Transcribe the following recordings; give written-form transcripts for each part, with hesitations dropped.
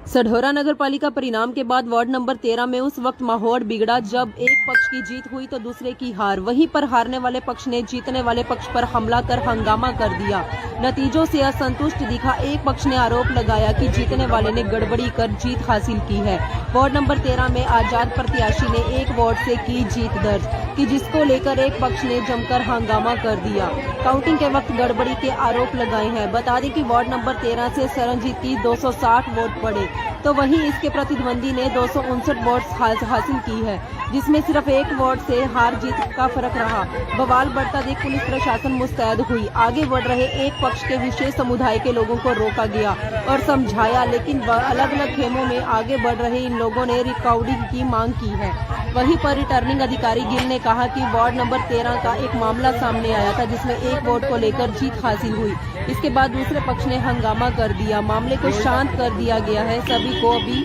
सढौरा नगर पालिका परिणाम के बाद वार्ड नंबर 13 में उस वक्त माहौल बिगड़ा जब एक पक्ष की जीत हुई तो दूसरे की हार। वहीं पर हारने वाले पक्ष ने जीतने वाले पक्ष पर हमला कर हंगामा कर दिया। नतीजों से असंतुष्ट दिखा एक पक्ष ने आरोप लगाया कि जीतने वाले ने गड़बड़ी कर जीत हासिल की है। वार्ड नंबर 13 में आजाद प्रत्याशी ने एक वार्ड से की जीत दर्ज कि जिसको लेकर एक पक्ष ने जमकर हंगामा कर दिया। काउंटिंग के वक्त गड़बड़ी के आरोप लगाए हैं। बता दें कि वार्ड नंबर 13 से सरनजीत की 260 वोट पड़े तो वहीं इसके प्रतिद्वंदी ने 259 वोट हासिल की है, जिसमें सिर्फ एक वोट से हार जीत का फर्क रहा। बवाल बढ़ता देख पुलिस प्रशासन मुस्तैद हुई। आगे बढ़ रहे एक पक्ष के विशेष समुदाय के लोगों को रोका गया और समझाया, लेकिन अलग अलग खेमों में आगे बढ़ रहे इन लोगों ने रिकॉर्डिंग की मांग की है। वहीं पर रिटर्निंग अधिकारी गिल ने कहा कि वार्ड नंबर 13 का एक मामला सामने आया था जिसमें एक वोट को लेकर जीत हासिल हुई। इसके बाद दूसरे पक्ष ने हंगामा कर दिया। मामले को शांत कर दिया गया है। सभी को अभी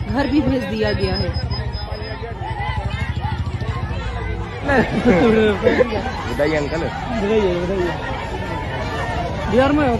घर भी भेज दिया गया है। बताइए अंकल, बताइए बिहार में हो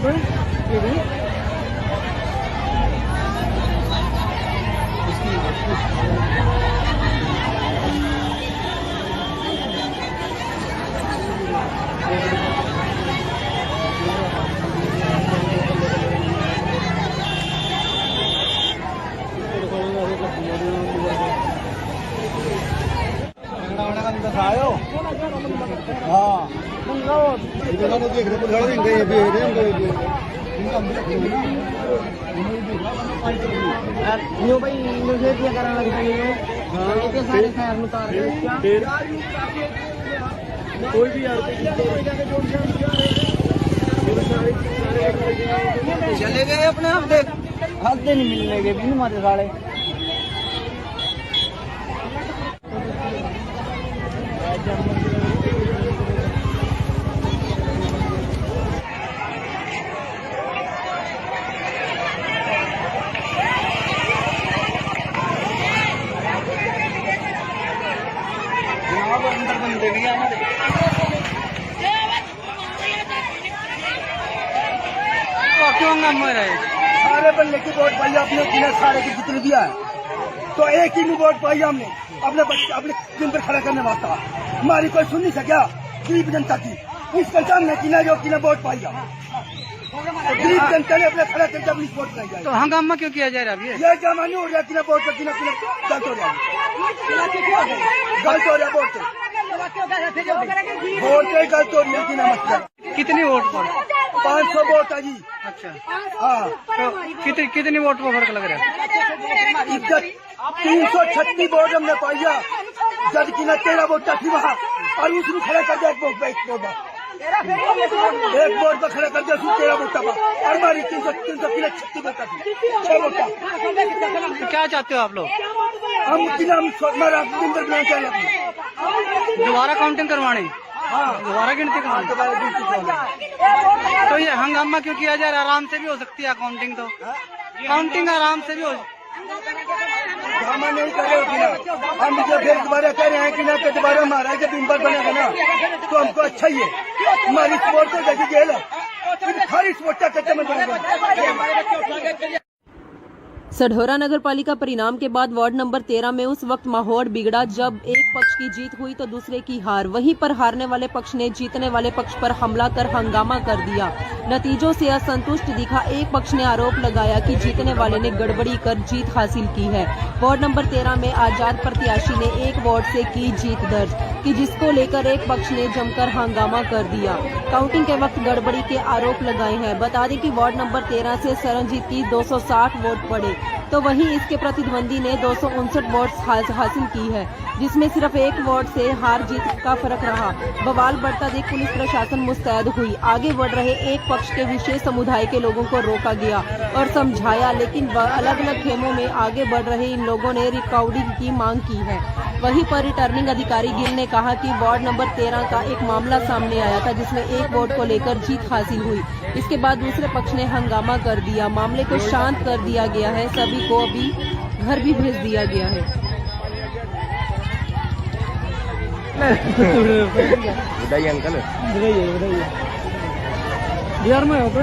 तो आयो हाँ देख रहे भाई मुझे करना लगता है सारे खैर उतार कोई भी चले गए अपने हफ्ते नहीं मिलने के भी मारे साले। सारे बल्ले की वोट पाई आपने, सारे की जितने दिया है तो एक ही में वोट पाई हमने अपने बच्चे अपने दिन पर खड़ा करने वास्ता। हमारी कोई सुन नहीं सका गरीब जनता की, इस कल्चर ने किना जो किना वोट पाई गरीब जनता ने अपने खड़ा करके अपनी वोट पाई। तो हंगामा क्यों किया जा रहा है? ये हंगामा नहीं हो रहा किना वोट किना किना गलत हो रहा है, गलत हो रहा है वोट गलत हो रही है किना मतलब। कितनी वोट पर? 500 वोट है जी। अच्छा हाँ, तो कितनी वोट पर फर्क लग रहा है? 336 वोट हमने पाइया जब कि ना 13 वोट थी वहाँ, और उसने खड़ा कर दिया एक वोट पर खड़ा कर दिया 13 वोट और हमारी 336 वोट थी 6 वोट। तो क्या चाहते हो आप लोग? हम दोबारा काउंटिंग करवाने, दोबारा गिनती करवाने। तो ये हंगामा क्यों किया जा रहा है? आराम से भी हो सकती है काउंटिंग, तो काउंटिंग आराम से भी हो। हमें नहीं करेगा, हम जो फिर दोबारा कह रहे हैं कि ना, तो दोबारा हमारा जब बिम्बर बनेगा ना तो हमको अच्छा ही है। हमारी स्पोर्ट तो जैसी जेल है, हर स्पोर्ट का कच्चा में बनेगा। सढौरा नगर पालिका परिणाम के बाद वार्ड नंबर 13 में उस वक्त माहौल बिगड़ा जब एक पक्ष की जीत हुई तो दूसरे की हार। वहीं पर हारने वाले पक्ष ने जीतने वाले पक्ष पर हमला कर हंगामा कर दिया। नतीजों से असंतुष्ट दिखा एक पक्ष ने आरोप लगाया कि जीतने वाले ने गड़बड़ी कर जीत हासिल की है। वार्ड नंबर 13 में आजाद प्रत्याशी ने एक वार्ड से की जीत दर्ज कि जिसको लेकर एक पक्ष ने जमकर हंगामा कर दिया। काउंटिंग के वक्त गड़बड़ी के आरोप लगाए हैं। बता दें कि वार्ड नंबर 13 से सरनजीत की 260 वोट पड़े तो वहीं इसके प्रतिद्वंदी ने 259 वोट हासिल की है, जिसमें सिर्फ एक वोट से हार जीत का फर्क रहा। बवाल बढ़ता देख पुलिस प्रशासन मुस्तैद हुई। आगे बढ़ रहे एक पक्ष के विशेष समुदाय के लोगों को रोका गया और समझाया, लेकिन अलग अलग खेमों में आगे बढ़ रहे इन लोगों ने रिकॉर्डिंग की मांग की है। वहीं पर रिटर्निंग अधिकारी गिल ने कहा कि वार्ड नंबर 13 का एक मामला सामने आया था जिसमें एक वोट को लेकर जीत हासिल हुई। इसके बाद दूसरे पक्ष ने हंगामा कर दिया। मामले को शांत कर दिया गया है। सभी को अभी घर भी भेज दिया गया है। बताइए अंकल, बताइए बिहार में हो तो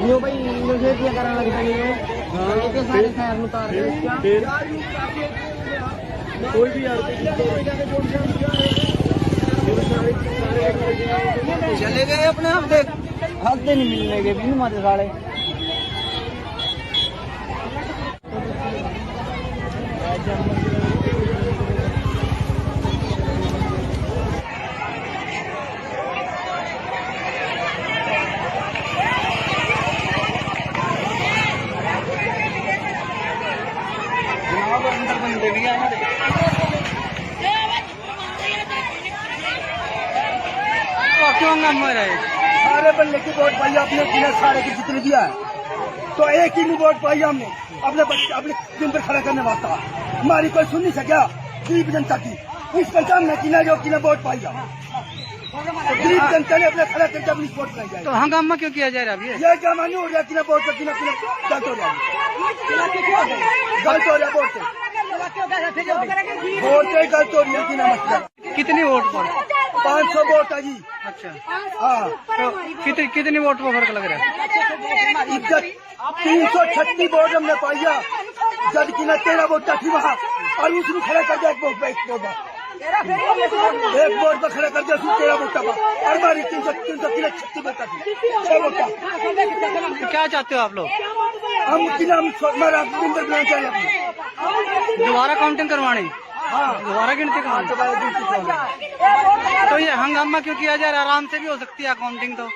न्यू भाई मुझे क्या करना लगता है ये सारे खैर उतार के कोई भी चले गए अपने हफ्ते नहीं मिलने के भी हमारे सारे क्यों हंगामा हो रहा है? सारे बल्ले की वोट पाई आपने बिना सारे की जितने दिया है तो एक ही नहीं वोट पाई हमने अपने बच्चे अपने दिन पर खड़ा करने वास्ता हमारी कोई सुन नहीं सका गरीब जनता की इस पंचायत में किना जो किना वोट पाई हम गरीब जनता ने अपने खड़ा करके अपनी वोट पाई जाए तो हंगामा क्यों किया जा रहा है अभी? ये जमा नहीं हो रहा किना वोट पर किना किना गलत हो रहा है गलत हो रहा वोट पे गलत हो रही है किना मसला कितनी वोट पर? 500 वोट है जी। अच्छा, हाँ तो कितनी वोट पर फर्क लग रहा है? इज्जत 336 वोट हमने पाइया जब की ना 13 वोट थी वहाँ और उसने खड़ा कर दिया एक वोट पर खड़ा कर दिया उसने 13 वोट और हमारी 336 वोट थी 6 वोट। तो क्या चाहते हो आप लोग? हम किला हमारा नंबर बनाना चाहिए अपने दोबारा काउंटिंग करवानी? हाँ दोबारा गिनती करवानी? तो ये हंगामा क्यों किया जा रहा है? आराम से भी हो सकती है काउंटिंग, तो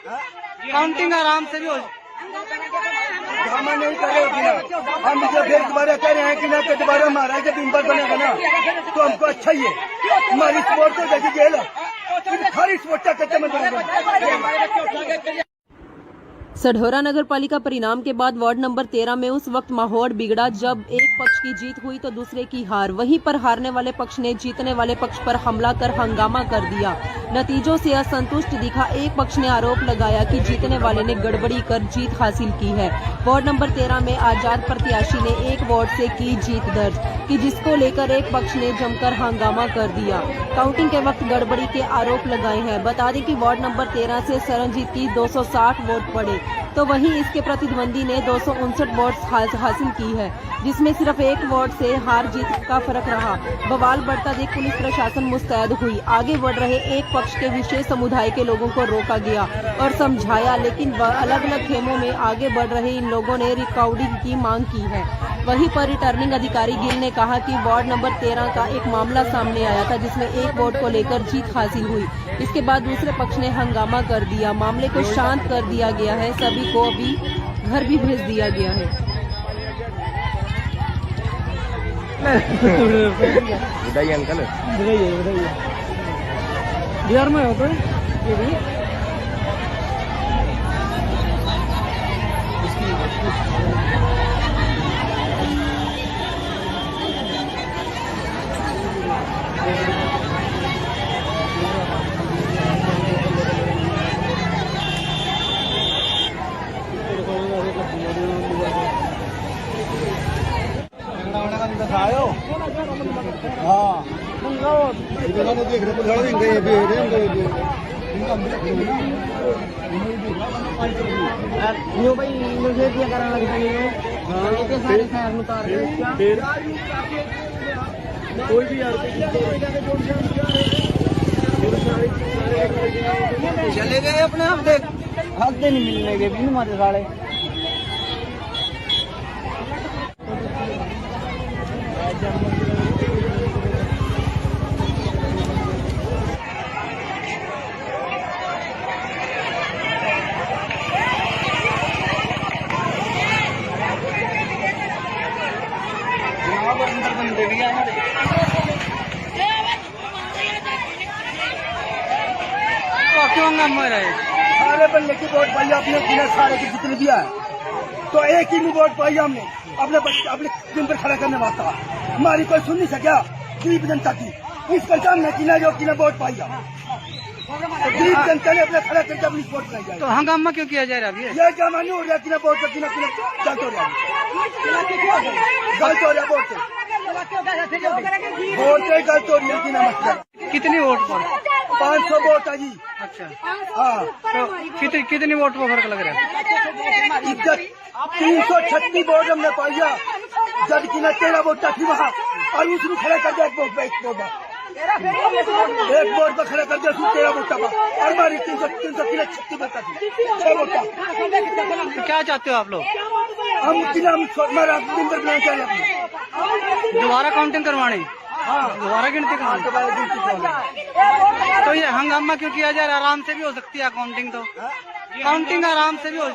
काउंटिंग आराम से भी हो। ड्रामा नहीं करेगी ना हम जब फिर दोबारा कह रहे हैं कि ना कि दोबारा हमारा जब मेंबर बनेगा ना तो हमको अच्छा ही है हमारी स्पोर्ट को जैसे जेल है हर स्पोर्ट का कच्चा में बनेगा। सढौरा नगर पालिका परिणाम के बाद वार्ड नंबर 13 में उस वक्त माहौल बिगड़ा जब एक पक्ष की जीत हुई तो दूसरे की हार। वहीं पर हारने वाले पक्ष ने जीतने वाले पक्ष पर हमला कर हंगामा कर दिया। नतीजों से असंतुष्ट दिखा एक पक्ष ने आरोप लगाया कि जीतने वाले ने गड़बड़ी कर जीत हासिल की है। वार्ड नंबर 13 में आजाद प्रत्याशी ने एक वार्ड से की जीत दर्ज कि जिसको लेकर एक पक्ष ने जमकर हंगामा कर दिया। काउंटिंग के वक्त गड़बड़ी के आरोप लगाए हैं। बता दें कि वार्ड नंबर 13 से सरनजीत की 260 वोट पड़े तो वहीं इसके प्रतिद्वंदी ने 259 वोट हासिल की है, जिसमें सिर्फ एक वोट से हार जीत का फर्क रहा। बवाल बढ़ता देख पुलिस प्रशासन मुस्तैद हुई। आगे बढ़ रहे एक पक्ष के विशेष समुदाय के लोगों को रोका गया और समझाया, लेकिन अलग अलग खेमों में आगे बढ़ रहे इन लोगों ने रिकॉर्डिंग की मांग की है। वहीं पर रिटर्निंग अधिकारी गिल ने कहा कि वार्ड नंबर 13 का एक मामला सामने आया था जिसमें एक वोट को लेकर जीत हासिल हुई। इसके बाद दूसरे पक्ष ने हंगामा कर दिया। मामले को शांत कर दिया गया है। सभी को अभी घर भी भेज दिया गया है। बधाई अंकल। बिहार में हो तो न्यू भाई मुझे क्या करना लगता है ये सारे खैर उतार के कोई भी चले गए अपने हफ्ते नहीं मिलने के भी हमारे सारे क्यों हंगामा हो रहा है? सारे बल्ले की वोट पाई आपने बिना सारे की जितने दिया है तो एक ही नहीं वोट पाई हमने अपने बच्चे अपने दिन पर खड़ा करने वास्ता हमारी कोई सुन नहीं सका गरीब जनता की इस पंचायत में किना जो किना वोट पाई हम गरीब जनता ने अपने खड़ा करके अपनी वोट पाई जाए। तो हंगामा क्यों किया जा रहा है अभी? ये जमा नहीं हो रहा किना वोट पर किना किना गलत हो रहा है गलत हो रहा वोट पे गलत हो रही है किना मसला कितनी वोट पर? 500 वोट है जी। अच्छा, हाँ तो कितनी वोट पर फर्क लग रहा है? इज्जत 336 वोट हमने पाया, जबकि न 13 वोट थी वहाँ, और उसने खड़ा कर दिया एक वोट पर खड़ा कर दिया, उसने 13 वोट था, और हमारी 336 वोट थी, 6 वोट। तो क्या चाहते हो आप लोग? हम हमारा नंबर बनाना चाहिए अपने। दोबारा काउंटिंग करवानी, दोबारा गिनती करवानी। तो ये हंगामा क्यों किया जा रहा है? आराम से भी हो सकती है काउंटिंग, तो काउंटिंग आराम से भी हो।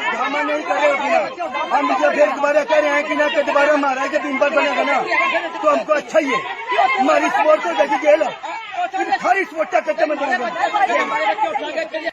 ड्रामा नहीं कर रहे हो ना, हम जो फिर दोबारा कह रहे हैं कि ना, कि दोबारा हमारा जब दिन भर बनेगा ना, तो हमको अच्छा ही है। हमारी स्पोर्ट तो देखिए जेल है, सारी स्पोर्ट का कच्चा में बनेगा।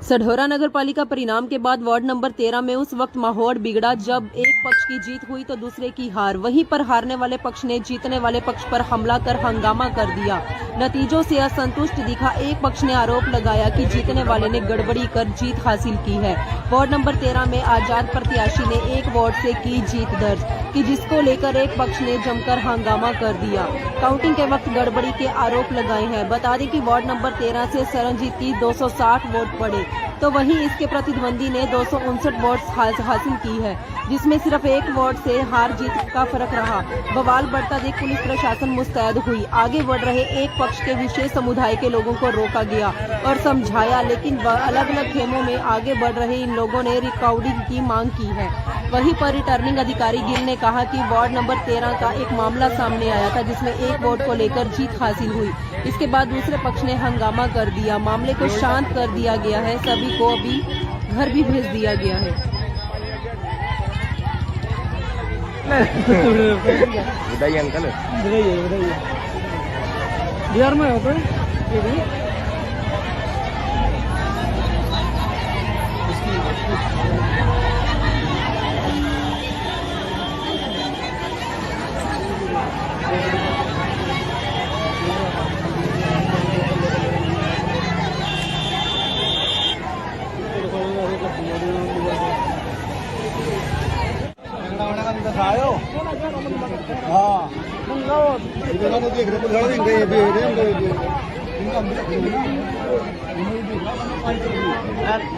सढौरा नगर पालिका परिणाम के बाद वार्ड नंबर 13 में उस वक्त माहौल बिगड़ा जब एक पक्ष की जीत हुई तो दूसरे की हार। वहीं पर हारने वाले पक्ष ने जीतने वाले पक्ष पर हमला कर हंगामा कर दिया। नतीजों से असंतुष्ट दिखा एक पक्ष ने आरोप लगाया कि जीतने वाले ने गड़बड़ी कर जीत हासिल की है। वार्ड नंबर 13 में आजाद प्रत्याशी ने एक वार्ड से की जीत दर्ज कि जिसको लेकर एक पक्ष ने जमकर हंगामा कर दिया। काउंटिंग के वक्त गड़बड़ी के आरोप लगाए हैं। बता दें कि वार्ड नंबर 13 से सरनजीत की 260 वोट पड़े, तो वहीं इसके प्रतिद्वंदी ने 259 वोट हासिल की है, जिसमें सिर्फ एक वोट से हार जीत का फर्क रहा। बवाल बढ़ता देख पुलिस प्रशासन मुस्तैद हुई। आगे बढ़ रहे एक पक्ष के विशेष समुदाय के लोगों को रोका गया और समझाया, लेकिन अलग अलग खेमों में आगे बढ़ रहे इन लोगों ने रिकॉर्डिंग की मांग की है। वहीं पर रिटर्निंग अधिकारी गिल ने कहा कि वार्ड नंबर 13 का एक मामला सामने आया था, जिसमें एक वोट को लेकर जीत हासिल हुई। इसके बाद दूसरे पक्ष ने हंगामा कर दिया। मामले को शांत कर दिया गया है। सभी को अभी घर भी भेज दिया गया है। बधाई अंकल, बिहार में होता है।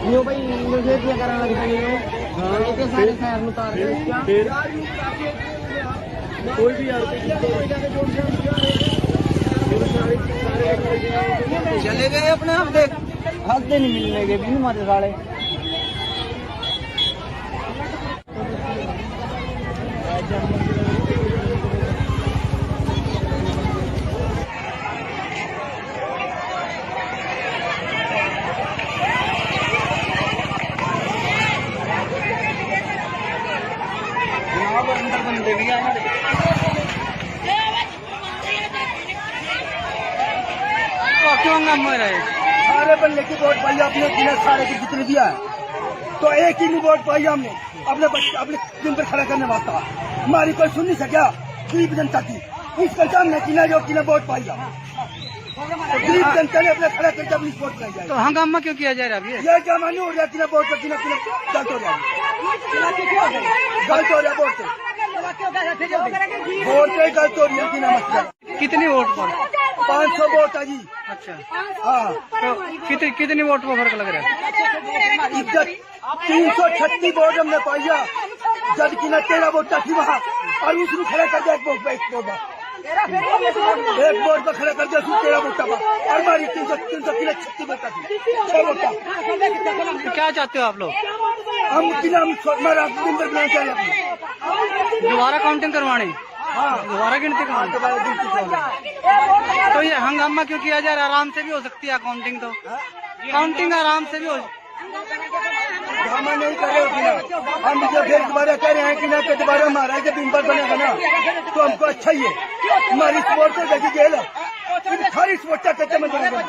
न्यू भाई मुझे क्या करना लगता है? इतने सारे शहर में उतार दे क्या? कोई भी चले गए अपने आप, देख हंसते नहीं मिलने के भी हमारे साले। क्यों हंगामा हो रहा है? सारे बल्ले की वोट पाई आपने, जिन्हें सारे की जितने दिया है, तो एक ही वोट पाई हमने अपने बच्चे अपने दिन पर खड़ा करने वास्ता। हमारी कोई सुन नहीं सका गरीब जनता की, इसका सामने किना जो किना वोट पाई हम, गरीब जनता ने अपने खड़ा करके अपनी वोट पाई जाए। तो हंगामा क्यों किया जा रहा है? ये जमा नहीं हो रहा, किना वोट पर किना किना गलत हो रहा है, गलत हो रहा है वोट पे गलत हो रही है। किना मसला कितनी वोट पर? 500 वोट है जी। अच्छा, हाँ तो कितनी वोट पर फर्क लग रहा है? इज्जत 336 वोट हमने पाया, जबकि न 13 वोट थी वहाँ, और उसने खड़ा कर दिया एक वोट पर खड़ा कर दिया, उसने 13 वोट था, और हमारी 336 वोट थी, 6 वोट। तो क्या चाहते हो आप लोग? हम हमारा नंबर बनाना चाहिए अपने। दोबारा काउंटिंग करवानी, दोबारा गिनती करवानी। तो ये हंगामा क्यों किया जा रहा है? आराम से भी हो सकती है काउंटिंग, तो काउंटिंग आराम से भी हो। ड्रामा नहीं कर रहे हो ना, हम जो फिर दोबारा कह रहे हैं कि ना, कि दोबारा हमारा जब दिन भर बनेगा ना, तो हमको अच्छा ही है। हमारी स्पोर्ट तो देखिए जेल है, सारी स्पोर्ट का कच्चा में बनेगा।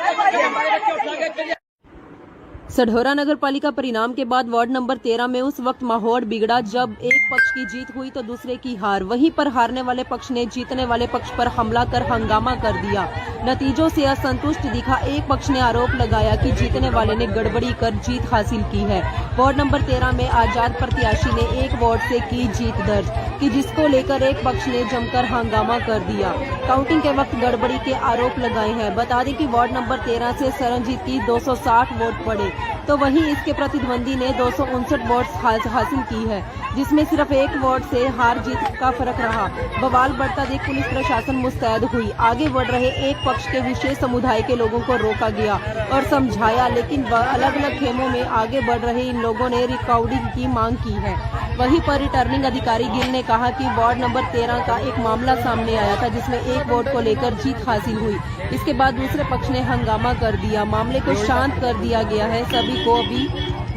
सढौरा नगर पालिका परिणाम के बाद वार्ड नंबर 13 में उस वक्त माहौल बिगड़ा जब एक पक्ष की जीत हुई तो दूसरे की हार। वहीं पर हारने वाले पक्ष ने जीतने वाले पक्ष पर हमला कर हंगामा कर दिया। नतीजों से असंतुष्ट दिखा एक पक्ष ने आरोप लगाया कि जीतने वाले ने गड़बड़ी कर जीत हासिल की है। वार्ड नंबर 13 में आजाद प्रत्याशी ने एक वार्ड से की जीत दर्ज कि जिसको लेकर एक पक्ष ने जमकर हंगामा कर दिया। काउंटिंग के वक्त गड़बड़ी के आरोप लगाए हैं। बता दें कि वार्ड नंबर 13 से सरनजीत की 260 वोट पड़े, तो वहीं इसके प्रतिद्वंदी ने 259 वोट हासिल की है, जिसमें सिर्फ एक वोट से हार जीत का फर्क रहा। बवाल बढ़ता देख पुलिस प्रशासन मुस्तैद हुई। आगे बढ़ रहे एक पक्ष के विशेष समुदाय के लोगों को रोका गया और समझाया, लेकिन अलग अलग खेमों में आगे बढ़ रहे इन लोगों ने रिकॉर्डिंग की मांग की है। वहीं पर रिटर्निंग अधिकारी गिल ने कहा कि वार्ड नंबर 13 का एक मामला सामने आया था, जिसमें एक वोट को लेकर जीत हासिल हुई। इसके बाद दूसरे पक्ष ने हंगामा कर दिया। मामले को शांत कर दिया गया है। सभी को अभी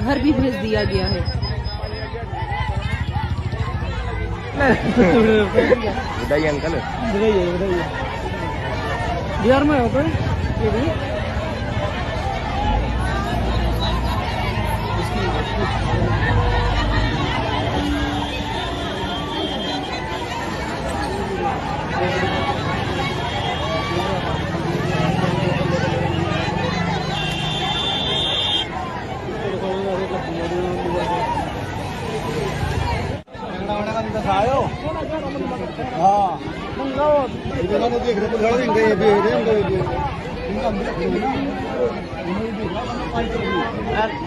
घर भी भेज दिया गया है। बताइए अंकल, बताइए बिहार में होता है ये भी?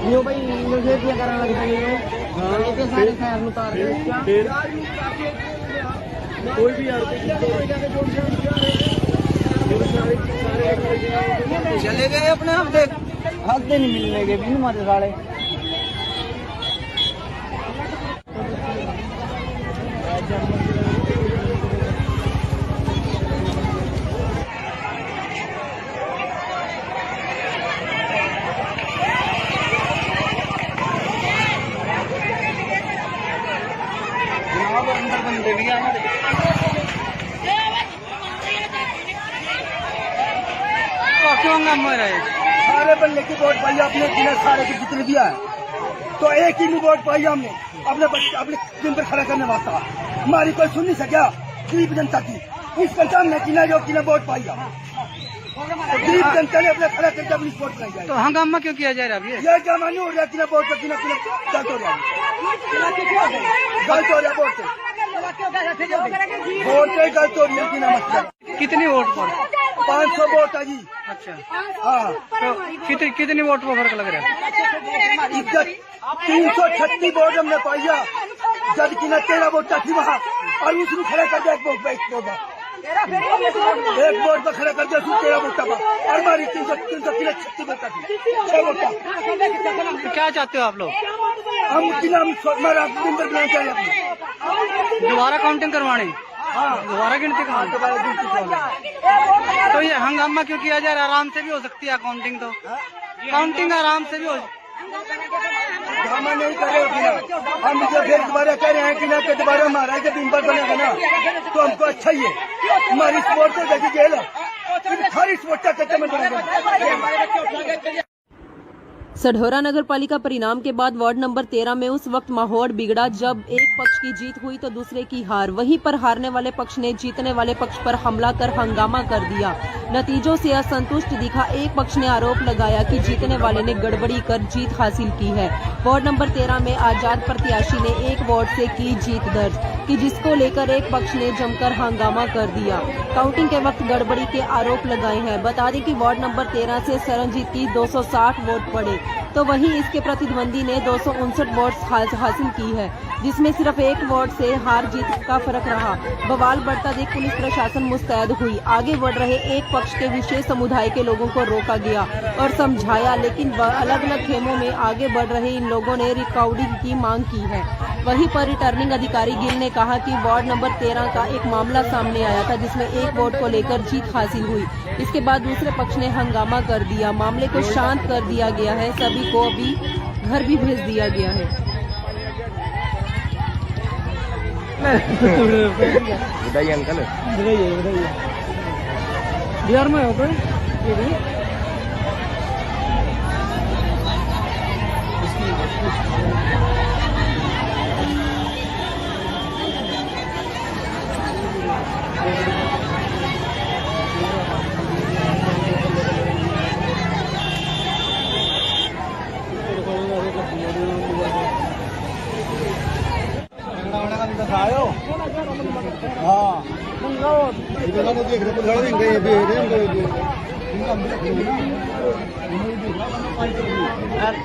न्यू भाई मुझे क्या करना लगता है? इतने सारे खैर उतार कोई भी चले गए अपने आप देख हफ्ते नहीं मिलने के भी हमारे साले। क्यों हंगामा रहे? सारे बल्ले की वोट पाई आपने, जिन्हें सारे के जितने दिया है, तो एक ही वोट पाई हमने अपने बच्चे अपने दिन पर खड़ा करने वास्ता। हमारी कोई सुन नहीं सका गरीब जनता की। इस पहचान में किना जो किना वोट पाई हम, तो गरीब जनता ने अपने खड़ा करके अपनी वोट पाई जाए। तो हंगामा क्यों किया जा रहा है? ये जमा नहीं हो रहा, किना वोट पर किना किना गलत हो रहा है, गलत हो रहा है वोट से गलत हो रही है। किना मतलब कितनी वोट पर? 500 वोट है जी। अच्छा, हाँ, तो कितनी वोट पर फर्क लग रहा है? 336 वोट हमने पाइया, जब कि 13 वोट थी वहाँ, और उसने खड़ा कर दिया एक वोट पर खड़ा कर दिया 13 वोट का, और हमारी 336 वोट थी 6 वोट। क्या चाहते हो आप लोग? हम हमारा नंबर बनाना चाहिए, दोबारा काउंटिंग करवाने, दोबारा गिनती करवानी। तो ये हंगामा क्यों किया जा रहा है? आराम से भी हो सकती है काउंटिंग, तो काउंटिंग आराम से भी हो। ड्रामा नहीं कर रहे हम, जो फिर दोबारा कह रहे हैं कि ना कि दोबारा हमारा जब नंबर बनेगा ना तो हमको अच्छा ही है। हमारी स्पोर्ट तो जैसे जेल है, हर स्पोर्ट का चक्कर में बनेगा। सढौरा नगर पालिका परिणाम के बाद वार्ड नंबर 13 में उस वक्त माहौल बिगड़ा जब एक पक्ष की जीत हुई तो दूसरे की हार। वहीं पर हारने वाले पक्ष ने जीतने वाले पक्ष पर हमला कर हंगामा कर दिया। नतीजों से असंतुष्ट दिखा एक पक्ष ने आरोप लगाया कि जीतने वाले ने गड़बड़ी कर जीत हासिल की है। वार्ड नंबर 13 में आजाद प्रत्याशी ने एक वार्ड से की जीत दर्ज कि जिसको लेकर एक पक्ष ने जमकर हंगामा कर दिया। काउंटिंग के वक्त गड़बड़ी के आरोप लगाए हैं। बता दें कि वार्ड नंबर 13 से सरनजीत की 260 वोट पड़े, तो वहीं इसके प्रतिद्वंदी ने 259 वोट हासिल की है, जिसमें सिर्फ एक वोट से हार जीत का फर्क रहा। बवाल बढ़ता देख पुलिस प्रशासन मुस्तैद हुई। आगे बढ़ रहे एक पक्ष के विशेष समुदाय के लोगों को रोका गया और समझाया, लेकिन अलग अलग खेमों में आगे बढ़ रहे इन लोगों ने रिकॉर्डिंग की मांग की है। वहीं पर रिटर्निंग अधिकारी गिल ने कहा कि वार्ड नंबर 13 का एक मामला सामने आया था, जिसमें एक वोट को लेकर जीत हासिल हुई। इसके बाद दूसरे पक्ष ने हंगामा कर दिया। मामले को शांत कर दिया गया है। सभी को अभी घर भी भेज दिया गया है। बताइए अंकल, बताइए बिहार में होता है ये भी? हाँ देख रहे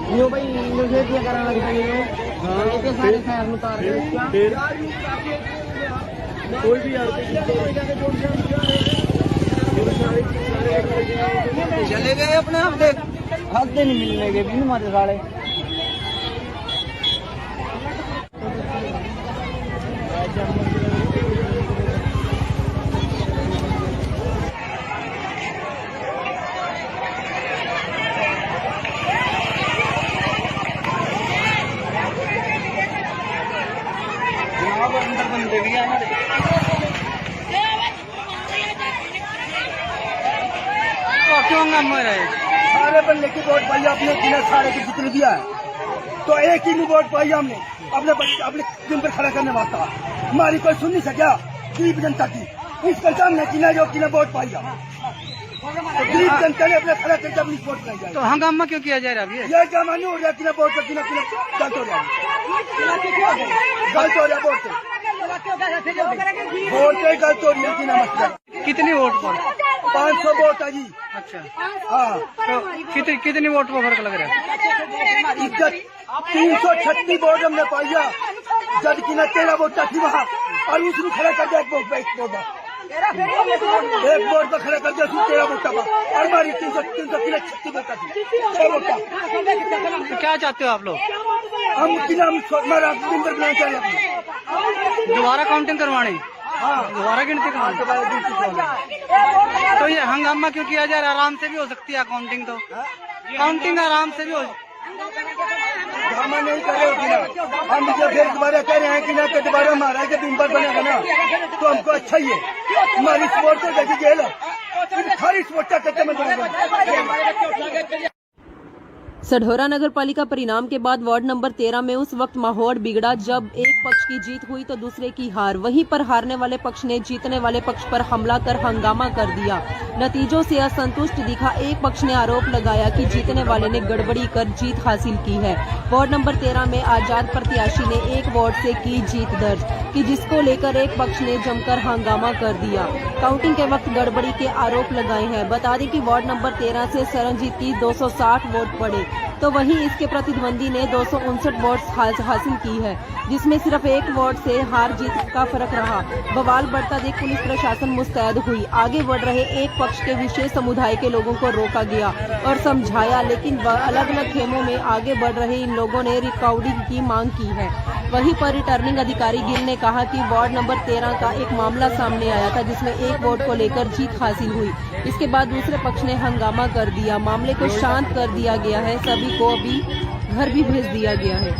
न्यू भाई न्यूज़ ये करने लग गए इतने सारे शहर में उतार रहे हैं कोई भी यार चले गए अपने आप देख हंसते नहीं मिलने के भी हमारे साले अंदर बंदे भी आए क्यों हंगामा रहे सारे बल्ले की वोट पाई आपने बिना सारे के जितने दिया है तो एक ही वोट पाई हमने अपने बच्चे अपने दिन पर खड़ा करने वास्ता हमारी कोई सुन नहीं सका गरीब जनता की इसके सामने किना जो किना वोट पाई हम तो गरीब जनता ने अपने खड़ा करके अपनी वोट पाई जाए तो हंगामा क्यों किया जा रहा है अभी ये जमाने हो रहा किना वोट पर किना किना गलत हो रहा है गलत हो रहा वोट पे गलत हो रही है किना मतलब कितनी वोट पर 500 वोट है जी अच्छा हाँ तो कितनी वोट पर फर्क लग रहा है 336 वोट हमने पाया जब कि ना 13 वोट थी वहाँ और उसको खड़ा कर दिया एक वोट पर खड़ा कर दिया 13 वोट का और हमारी 336 वोट थी 6 वोट तो क्या चाहते हो आप लोग हम किना हमारा दिन पर बनाना चाहिए दोबारा काउंटिंग करवानी हाँ दोबारा गिनती करवानी तो ये हंगामा क्यों किया जा रहा है आराम से भी हो सकती है काउंटिंग तो काउंटिंग आराम से भी हो ड्रामा नहीं कर रहे हो कि ना हम जो फिर दोबारा कह रहे हैं कि ना कि दोबारा हमारा जब मेंबर बनेगा ना तो हमको अच्छा ही है हमारी स्पोर्ट तो जैसे जेल है हर स्पोर्ट का चक्कर में बनेगा सढौरा नगर पालिका परिणाम के बाद वार्ड नंबर 13 में उस वक्त माहौल बिगड़ा जब एक पक्ष की जीत हुई तो दूसरे की हार। वहीं पर हारने वाले पक्ष ने जीतने वाले पक्ष पर हमला कर हंगामा कर दिया। नतीजों से असंतुष्ट दिखा एक पक्ष ने आरोप लगाया कि जीतने वाले ने गड़बड़ी कर जीत हासिल की है। वार्ड नंबर 13 में आजाद प्रत्याशी ने एक वार्ड से की जीत दर्ज कि जिसको लेकर एक पक्ष ने जमकर हंगामा कर दिया। काउंटिंग के वक्त गड़बड़ी के आरोप लगाए हैं। बता दें कि वार्ड नंबर 13 से सरनजीत की 260 वोट पड़े तो वहीं इसके प्रतिद्वंदी ने 259 वोट हासिल की है, जिसमें सिर्फ एक वोट से हार जीत का फर्क रहा। बवाल बढ़ता देख पुलिस प्रशासन मुस्तैद हुई। आगे बढ़ रहे एक पक्ष के विशेष समुदाय के लोगों को रोका गया और समझाया, लेकिन अलग अलग खेमों में आगे बढ़ रहे इन लोगों ने रिकॉर्डिंग की मांग की है। वहीं पर रिटर्निंग अधिकारी गिल ने कहा कि वार्ड नंबर 13 का एक मामला सामने आया था जिसमें एक वोट को लेकर जीत हासिल हुई। इसके बाद दूसरे पक्ष ने हंगामा कर दिया। मामले को शांत कर दिया गया है। सभी को अभी घर भी भेज दिया गया है।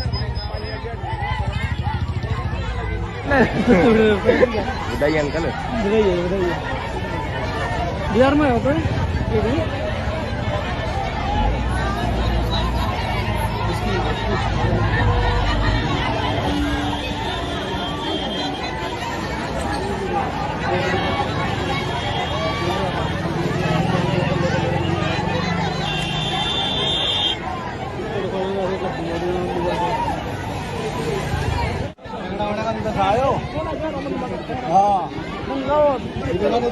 बताइए अंकल बिहार में हो गए हाँ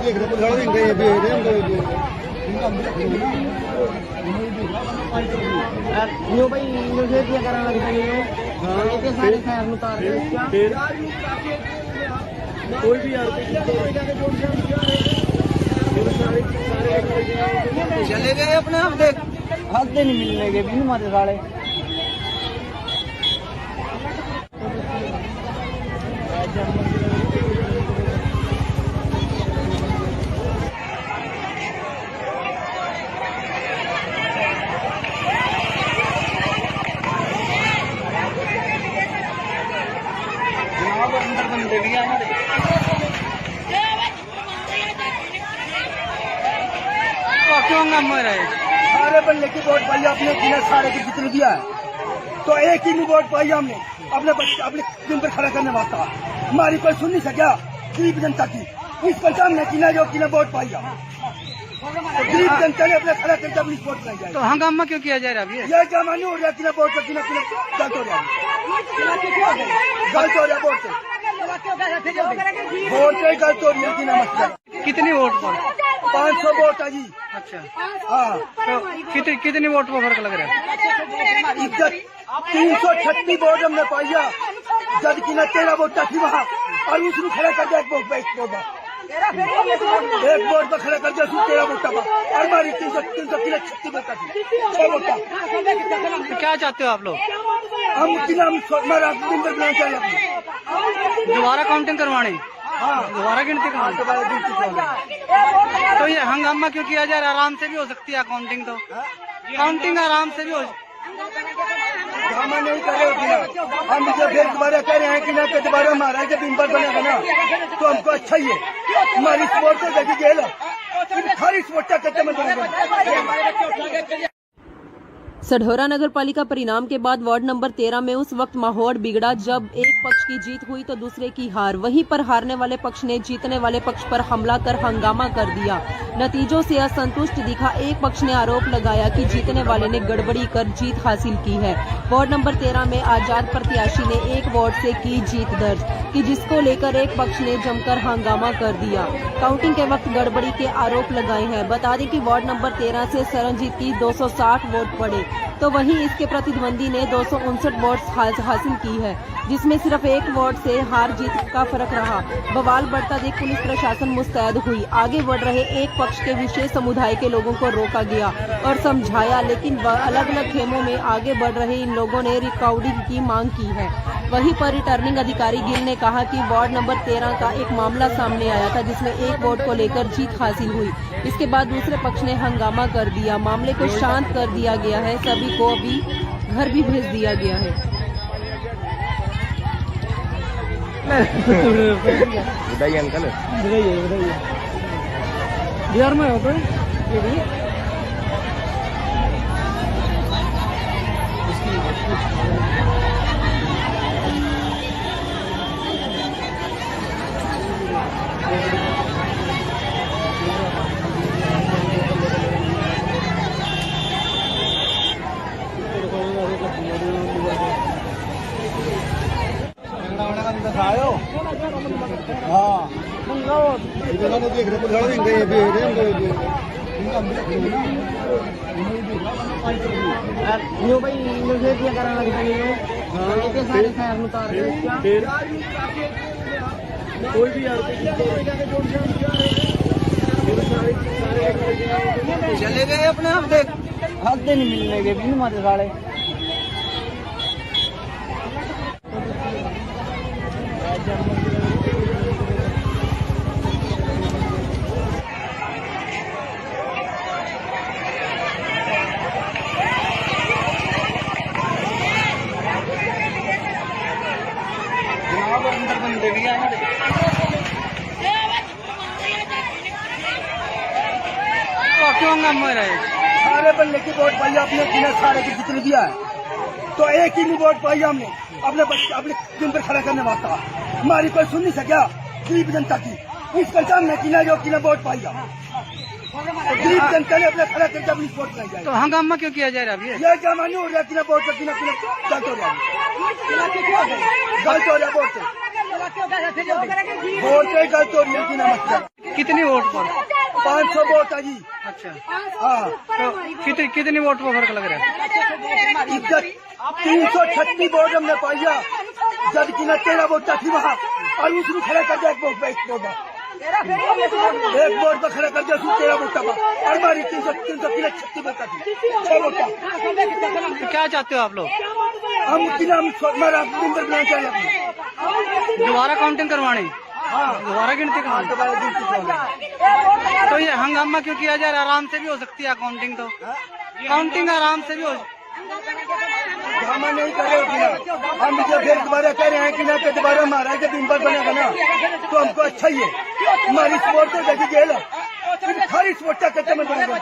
देख न्यू भाई न्यूज़ ये करने लग गए इतने सारे शहर में उतार रहे हैं कोई भी यार चले गए अपने आप देख हंसते नहीं मिलने के भी हमारे साले अंदर बंदे भी आए क्यों हंगामा रहे सारे बल्ले की वोट पाई आपने बिना सारे के जितने दिया है तो एक ही वोट पाई हमने अपने बच्चे अपने दिन पर खड़ा करने वास्ता हमारी कोई सुन नहीं सका गरीब जनता की इसके सामने किना जो किना वोट पाई हम तो गरीब जनता ने अपने खड़ा करके अपनी वोट पाई जाए तो हंगामा क्यों किया जा रहा है अभी ये जमाने हो रहा किना वोट पर किना किना गलत हो रहा है गलत हो रहा वोट वोट नहीं गलत हो रही है, कितना मसला कितनी वोट पर? 500 वोट है जी। अच्छा, हाँ, तो कितनी वोट पर फर्क लग रहा है? इज्जत 336 वोट हमने पाइया, जब कि ना 13 वोट थी वहाँ, और उसने खड़ा कर दिया एक वोट पर खड़ा कर दिया, 13 वोट पर, और हमारी 336 वोट थी, 6 वोट। तो क्या चाहते हो आप लोग? हम हमारा दिन भर बनाना चाहिए। दोबारा काउंटिंग करवानी, हाँ, दोबारा गिनती करवानी। दोबारा गिनती करवानी। तो ये हंगामा क्यों किया जा रहा है? आराम से भी हो सकती है काउंटिंग, तो काउंटिंग आराम से भी हो। ड्रामा नहीं कर रहे हो कि ना, हम जो फिर दोबारा कह रहे हैं कि ना कि दोबारा हमारा जब बिम्बर बनेगा ना तो हमको अच्छा ही है। हमारी स्पोर्ट से देखी जेल हर स्पोर्ट का कदम बनेगा। सढौरा नगर पालिका परिणाम के बाद वार्ड नंबर 13 में उस वक्त माहौल बिगड़ा जब एक पक्ष की जीत हुई तो दूसरे की हार। वहीं पर हारने वाले पक्ष ने जीतने वाले पक्ष पर हमला कर हंगामा कर दिया। नतीजों से असंतुष्ट दिखा एक पक्ष ने आरोप लगाया कि जीतने वाले ने गड़बड़ी कर जीत हासिल की है। वार्ड नंबर 13 में आजाद प्रत्याशी ने एक वोट से की जीत दर्ज कि जिसको लेकर एक पक्ष ने जमकर हंगामा कर दिया। काउंटिंग के वक्त गड़बड़ी के आरोप लगाए हैं। बता दें कि वार्ड नंबर 13 से सरनजीत की 260 वोट पड़े तो वहीं इसके प्रतिद्वंदी ने 259 वोट हासिल की है, जिसमें सिर्फ एक वोट से हार जीत का फर्क रहा। बवाल बढ़ता देख पुलिस प्रशासन मुस्तैद हुई। आगे बढ़ रहे एक पक्ष के विशेष समुदाय के लोगों को रोका गया और समझाया, लेकिन अलग अलग खेमों में आगे बढ़ रहे इन लोगों ने रिकॉर्डिंग की मांग की है। वहीं पर रिटर्निंग अधिकारी गिल ने कहा कि वार्ड नंबर 13 का एक मामला सामने आया था जिसमें एक वोट को लेकर जीत हासिल हुई। इसके बाद दूसरे पक्ष ने हंगामा कर दिया। मामले को शांत कर दिया गया है। सभी को अभी घर भी भेज दिया गया है। बताइए अंकल, बिहार में हो तो न्यू भाई यूनिवर्सिटी करने लग गई है, इतने सारे शहर में उतार रहे हैं। कोई भी चले गए अपने हफ्ते नहीं मिलने के भी हमारे सारे। अंदर बंदे भी आए क्यों हंगामा रहे? सारे बल्ले की वोट पाई आपने, किन्हें सारे की जितने दिया है तो एक ही नहीं वोट पाई हमने अपने दिन पर खड़ा करने वास्ता। हमारी कोई सुन नहीं सका गरीब जनता की, इस पहचान में किना जो किना वोट पाई गरीब जनता ने अपने खड़ा करके अपनी वोट नहीं जाए। तो हंगामा क्यों किया जा रहा है? यह जमा नहीं हो रहा, किना वोट पर किना किना गलत हो रहा है, गलत हो रहा वोट नहीं गलत हो रही है, किना मसला कितनी वोट पर? 500 वोट है जी। अच्छा, हाँ, तो कितनी वोट पर फर्क लग रहा है? इज्जत 336 वोट हमने पाइया, जब कि ना 13 वोट थी वहाँ, और उसने खड़ा कर दिया एक वोट पर खड़ा कर दिया, 13 वोट पर, और हमारी 336 वोट थी, 6 वोट। तो क्या चाहते हो आप लोग? हम हमारा दिन भर बनाना चाहिए। दोबारा काउंटिंग करवानी, हाँ, दोबारा गिनती करवानी। दोबारा गिनती करवानी। तो ये हंगामा क्यों किया जा रहा है? आराम से भी हो सकती है काउंटिंग, तो काउंटिंग आराम से भी हो। ड्रामा नहीं कर रहे हो कि ना, हम जो फिर दोबारा कह रहे हैं कि ना कि दोबारा हमारा जब बिम्बर बनेगा ना तो हमको अच्छा ही है। हमारी स्पोर्ट से देखी जेल हर स्पोर्ट का कदम बनेगा।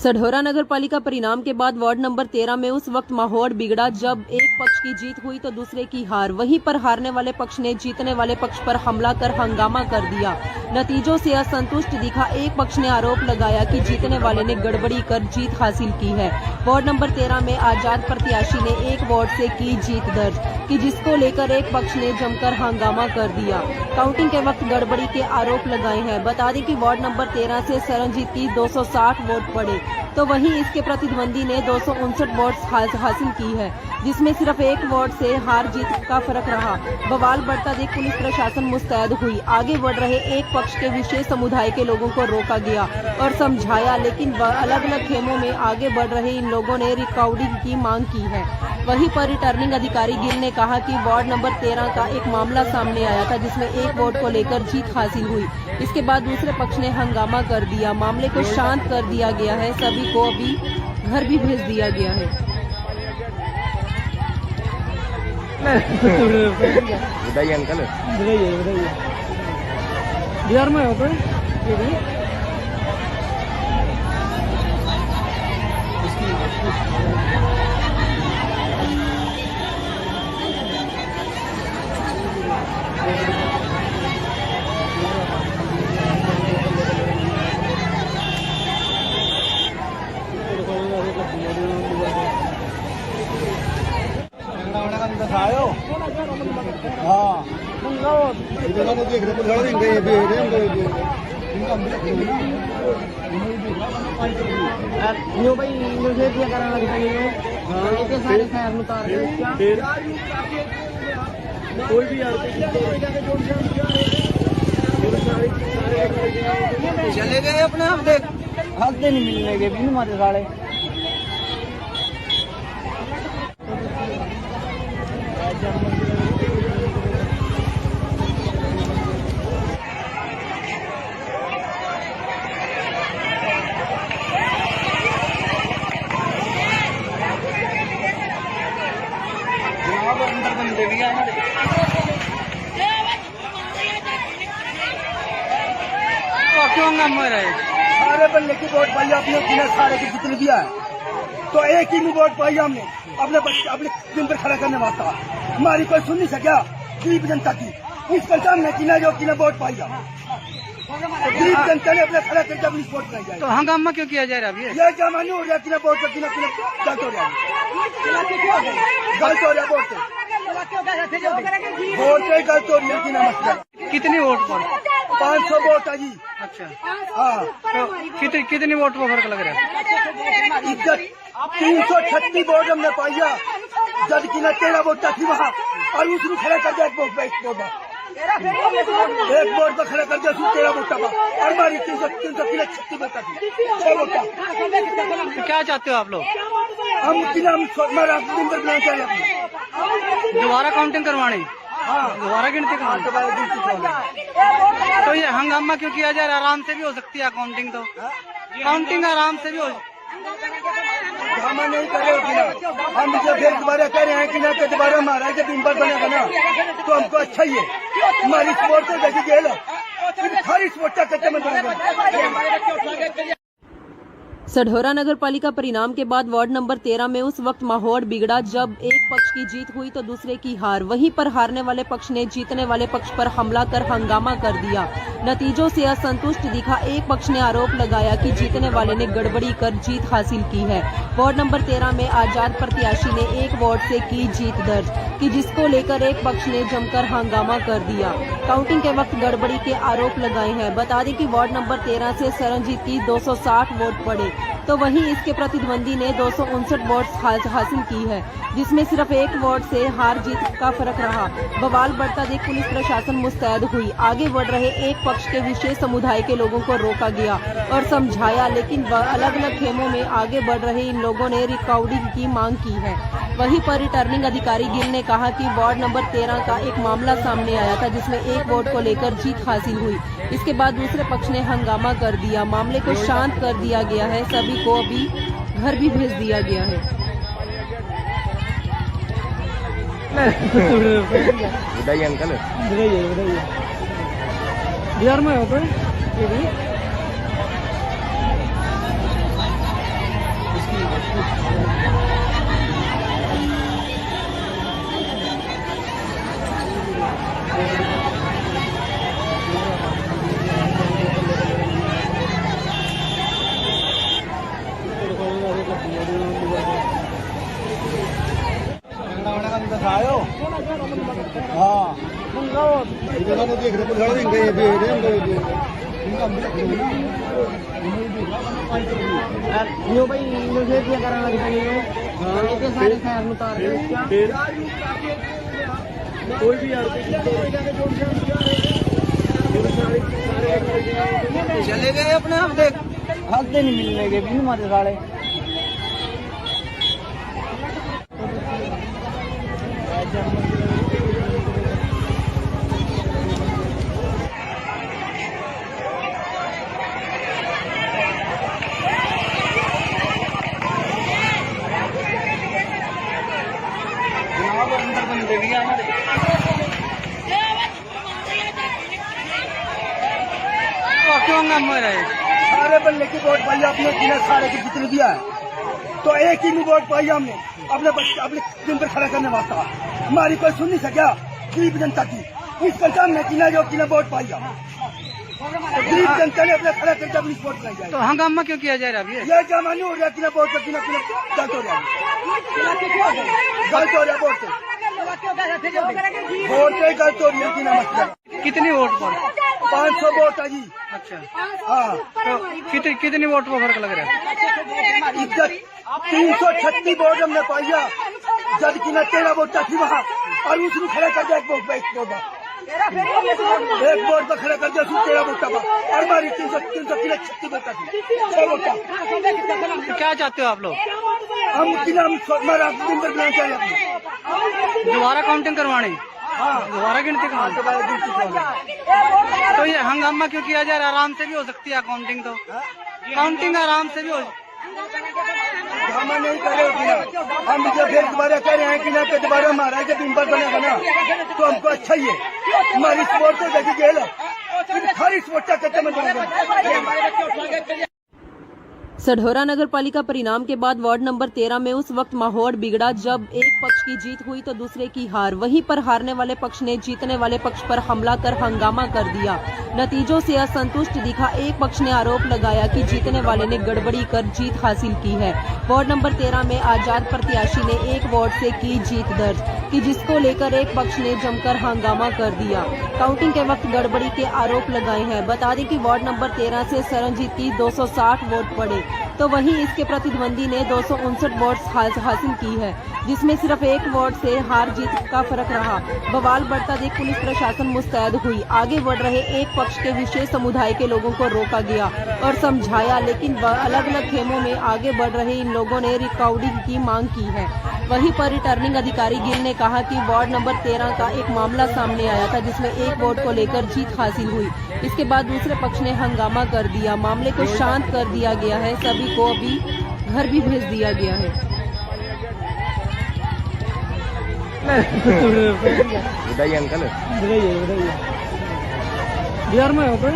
सढौरा नगर पालिका परिणाम के बाद वार्ड नंबर 13 में उस वक्त माहौल बिगड़ा जब एक पक्ष की जीत हुई तो दूसरे की हार। वहीं पर हारने वाले पक्ष ने जीतने वाले पक्ष पर हमला कर हंगामा कर दिया। नतीजों से असंतुष्ट दिखा एक पक्ष ने आरोप लगाया कि जीतने वाले ने गड़बड़ी कर जीत हासिल की है। वार्ड नंबर 13 में आजाद प्रत्याशी ने एक वार्ड से की जीत दर्ज कि जिसको लेकर एक पक्ष ने जमकर हंगामा कर दिया। काउंटिंग के वक्त गड़बड़ी के आरोप लगाए हैं। बता दें कि वार्ड नंबर 13 से सरनजीत की 260 वोट पड़े तो वहीं इसके प्रतिद्वंदी ने 259 वोट हासिल की है, जिसमें सिर्फ एक वोट से हार जीत का फर्क रहा। बवाल बढ़ता देख पुलिस प्रशासन मुस्तैद हुई। आगे बढ़ रहे एक पक्ष के विशेष समुदाय के लोगों को रोका गया और समझाया, लेकिन अलग अलग खेमों में आगे बढ़ रहे इन लोगों ने रिकॉर्डिंग की मांग की है। वहीं पर रिटर्निंग अधिकारी गिल ने कहा कि वार्ड नंबर 13 का एक मामला सामने आया था जिसमें एक वोट को लेकर जीत हासिल हुई। इसके बाद दूसरे पक्ष ने हंगामा कर दिया। मामले को शांत कर दिया गया है। सभी को अभी घर भी भेज दिया गया है। बताइए अंकल, बिहार में हो तो न्यू भाई इंडोनेशिया क्या करना लगता है ये? इतने सारे शहर में उतार रहे हैं क्या? कोई भी चले गए अपने हफ्ते नहीं मिलने भी हमारे साले। क्यों हंगामा हो रहा है? सारे बल्ले की वोट पाई आपने, बिना सारे के जितने दिया है तो एक ही में वोट पाई हमने अपने बच्चे अपने दिन पर खड़ा करने वास्ता। हमारी कोई सुन नहीं सका गरीब जनता की। इस पहचान में किना जो किना वोट पाई गरीब जनता ने अपने खड़ा करके अपनी वोट पाई जाए। तो हंगामा क्यों किया जा रहा है? ये क्या मानी हो रहा है? किना वोट पर किना किना गलत हो रहा है, गलत हो रहा है वोट पे, वोट पे गलत हो रही है। किना मसला कितनी वोट पर? 500 वोट है जी। अच्छा, हाँ तो कितनी वोट पर फर्क लग रहा है? इज्जत 336 वोट हमने पाई है, जब कि न 13 वोट थी वहाँ और उसको खड़ा कर दिया एक वोट पर खड़ा कर दिया 13 वोट पर और हमारी 336 वोट थी 6 वोट। तो क्या चाहते हो आप लोग? हम दिन पर बनाना चाहिए दोबारा काउंटिंग करवानी, दोबारा गिनती करवानी। तो ये हंगामा क्यों किया जा रहा है? आराम से भी हो सकती है काउंटिंग, तो काउंटिंग आराम से भी हो। ड्रामा नहीं कर रहे हो ना, हम जब फिर दोबारा कह रहे हैं कि ना तो दोबारा हमारा जब दिन पर बनेगा ना तो हमको अच्छा ही है। हमारी स्पोर्ट तो देखी जेल है, सारी स्पोर्ट का कच्चे में बनेगा। सढौरा नगर पालिका परिणाम के बाद वार्ड नंबर 13 में उस वक्त माहौल बिगड़ा जब एक पक्ष की जीत हुई तो दूसरे की हार। वहीं पर हारने वाले पक्ष ने जीतने वाले पक्ष पर हमला कर हंगामा कर दिया। नतीजों से असंतुष्ट दिखा एक पक्ष ने आरोप लगाया कि जीतने वाले ने गड़बड़ी कर जीत हासिल की है। वार्ड नंबर 13 में आजाद प्रत्याशी ने एक वार्ड से की जीत दर्ज कि जिसको लेकर एक पक्ष ने जमकर हंगामा कर दिया। काउंटिंग के वक्त गड़बड़ी के आरोप लगाए हैं। बता दें कि वार्ड नंबर 13 से सरनजीत की 260 वोट पड़े तो वहीं इसके प्रतिद्वंदी ने 259 वोट हासिल की है, जिसमें सिर्फ एक वोट से हार जीत का फर्क रहा। बवाल बढ़ता देख पुलिस प्रशासन मुस्तैद हुई। आगे बढ़ रहे एक पक्ष के विशेष समुदाय के लोगों को रोका गया और समझाया, लेकिन अलग अलग खेमों में आगे बढ़ रहे इन लोगों ने रिकॉर्डिंग की मांग की है। वहीं पर रिटर्निंग अधिकारी गिल ने कहा कि वार्ड नंबर 13 का एक मामला सामने आया था जिसमें एक वोट को लेकर जीत हासिल हुई। इसके बाद दूसरे पक्ष ने हंगामा कर दिया। मामले को शांत कर दिया गया है। सभी को अभी घर भी भेज दिया गया है। बताइए अंकल, बिहार में हो तो दिखाओ हाँ देख न्यू भाई न्यूज़ क्या करने लगे थे ये इतने सारे शहर में उतार रहे हैं क्या कोई भी चले गए अपने आप देख हफ्ते नहीं मिलने के भी हमारे साले क्यों हंगामा हो रहा है? सारे बल्ले की वोट पाई आपने बिना सारे के जितने दिया है तो एक ही वोट पाई हमने अपने बच्चे अपने दिन पर खड़ा करने वास्ता हमारी कोई सुन नहीं सका गरीब जनता की इस सरकार ने किना जो किना वोट पाई हम गरीब जनता ने अपने खड़ा करके अपनी वोट पाई जाए तो हंगामा क्यों किया जा रहा है अभी? ये जमा नहीं हो रहा किना वोट पर किना किना गलत हो रहा है गलत हो रहा है वोट पे गलत हो रही है किना मसला कितनी वोट पर? 500 वोट है जी अच्छा, हाँ तो कितनी वोट पर फर्क लग रहा है? इज्जत 336 वोट हमने पाइया जब की न 13 वोट थी वहाँ और उसने खड़ा कर दिया एक वोट पर खड़ा कर दिया उसने 13 वोट और हमारी 336 वोट थी 6 वोट। तो क्या चाहते हो आप लोग? हम किला हमारा दिन पर बनाना चाहिए दोबारा काउंटिंग करवानी, दोबारा गिनती करवानी। तो ये हंगामा क्यों किया जा रहा है? आराम से भी हो सकती है काउंटिंग, तो काउंटिंग आराम से भी हो। ड्रामा नहीं कर रहे हो हम जब फिर दोबारा कह रहे हैं कि ना दोबारा हमारा जब दिन पर बनेगा ना तो हमको अच्छा ही है हमारी स्पोर्ट को देखी गेल है हर स्पोर्ट का कच्चा मन बनेगा। सढौरा नगर पालिका परिणाम के बाद वार्ड नंबर 13 में उस वक्त माहौल बिगड़ा जब एक पक्ष की जीत हुई तो दूसरे की हार। वहीं पर हारने वाले पक्ष ने जीतने वाले पक्ष पर हमला कर हंगामा कर दिया। नतीजों से असंतुष्ट दिखा एक पक्ष ने आरोप लगाया कि जीतने वाले ने गड़बड़ी कर जीत हासिल की है। वार्ड नंबर 13 में आजाद प्रत्याशी ने एक वार्ड से की जीत दर्ज कि जिसको लेकर एक पक्ष ने जमकर हंगामा कर दिया। काउंटिंग के वक्त गड़बड़ी के आरोप लगाए हैं। बता दें कि वार्ड नंबर 13 से सरनजीत की 260 वोट पड़े तो वहीं इसके प्रतिद्वंदी ने 259 वोट हासिल की है, जिसमें सिर्फ एक वोट से हार जीत का फर्क रहा। बवाल बढ़ता देख पुलिस प्रशासन मुस्तैद हुई। आगे बढ़ रहे एक पक्ष के विशेष समुदाय के लोगों को रोका गया और समझाया, लेकिन अलग अलग खेमों में आगे बढ़ रहे इन लोगों ने रिकॉर्डिंग की मांग की है। वहीं पर रिटर्निंग अधिकारी गिल ने कहा कि वार्ड नंबर 13 का एक मामला सामने आया था जिसमें एक वोट को लेकर जीत हासिल हुई। इसके बाद दूसरे पक्ष ने हंगामा कर दिया। मामले को शांत कर दिया गया है। सभी को अभी घर भी भेज दिया गया है। बधाई अंकल बिहार में हो तो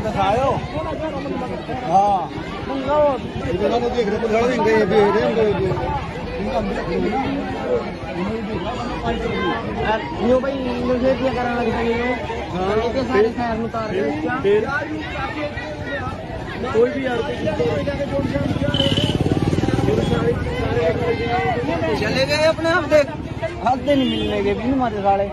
दिखाओ हाँ देख न्यू भाई न्यूज़ क्या करने लगे थे ये इतने सारे शहर में उतार रहे हैं क्या कोई भी चले गए अपने आप देख हफ्ते नहीं मिलने के भी हमारे साले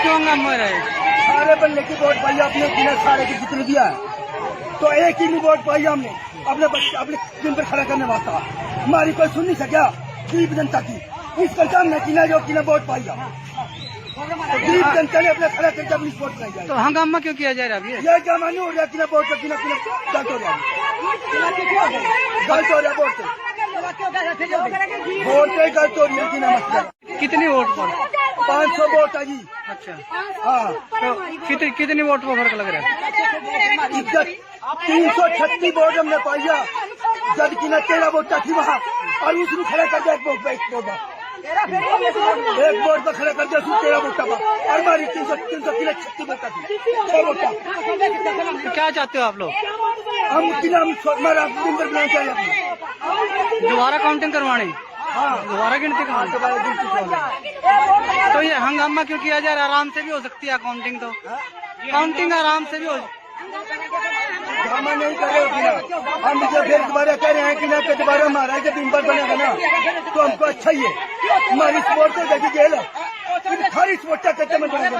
क्यों हंगामा हो रहा है? सारे बल्ले की वोट पाई आपने बिना सारे के जितने दिया है तो एक ही वोट पाई हमने अपने बच्चे अपने दिन पर खड़ा करने वास्ता हमारी कोई सुन नहीं सका गरीब जनता की इस सरकार ने किना जो किना वोट पाई गरीब जनता ने अपने खड़ा करके अपनी वोट पाई जाए। तो हंगामा क्यों किया जा रहा है अभी? ये जमा नहीं हो रहा किना वोट पर किना किना गलत हो रहा है गलत हो रहा है वोट वोट का तो नहीं मसला। कितनी वोट पर? 500 वोट है जी। अच्छा, हाँ तो कितनी वोट पर फर्क लग रहा है? इज्जत 336 वोट हमने पाया, जब की न 13 वोट थी वहाँ, और उसने खड़ा कर दिया एक वोट पर खड़ा कर दिया, उसने 13 वोट था, और हमारी 336 वोट थी, 6 वोट। तो क्या चाहते हो आप लोग? हम हमारा नंबर बनाना चाहिए। दोबारा काउंटिंग करवानी, हाँ दोबारा गिनती करवानी। तो ये हंगामा क्यों किया जा रहा है? आराम से भी हो सकती है काउंटिंग, तो काउंटिंग आराम से भी हो। ड्रामा नहीं कर रहे हो ना, हम जो फिर दोबारा कह रहे हैं कि ना कि दोबारा हमारा जब नंबर बनेगा ना तो हमको अच्छा ही है। हमारी स्पोर्ट को देखिए जेल है, खाली स्पोर्ट का चक्कर में बनेगा।